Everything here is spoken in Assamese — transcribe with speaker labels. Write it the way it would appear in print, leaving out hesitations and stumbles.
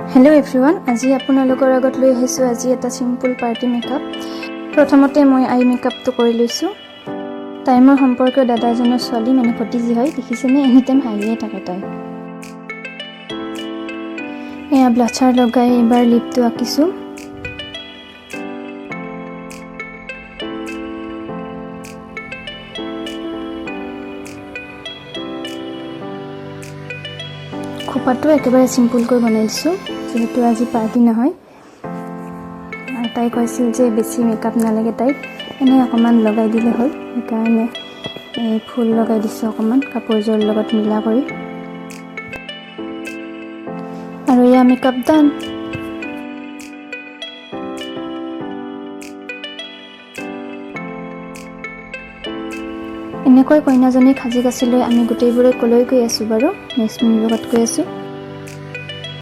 Speaker 1: हेलो एवरीवन आज আপোনালোকৰ আগত লৈ আহিছো আজি এটা সিম্পল পাৰ্টি মেকআপ প্ৰথমতে মই আই মেকআপটো কৰি লৈছো টাইমৰ সম্পৰ্ক দাদাজনৰ ছোৱালী মানে ভতিজি হয় দেখিছেনে এনি টাইম হাইয়ে থাকে তাই এয়া ব্লাচাৰ লগাই এবাৰ লিপটো আঁকিছো খোপাটো একেবাৰে সিম্পল কৈ বনাই দিছো যেহেতু আজি পাৰ্টি নহয় আৰু তাই কৈছিল যে বেছি মেকআপ নালাগে তাই এনে অকমান লগাই দিলে হ'ল সেইকাৰণে এই ফুল লগাই দিছো অকমান কাপোৰজৰ লগত মিলা কৰি আৰু ইয়া মেকআপ ডান এনেকৈ কইনাজনী খাজি কাছি লৈ আমি গোটেইবোৰে কলৈ গৈ আছো বাৰু নেক্সট মিনিট লগত গৈ আছো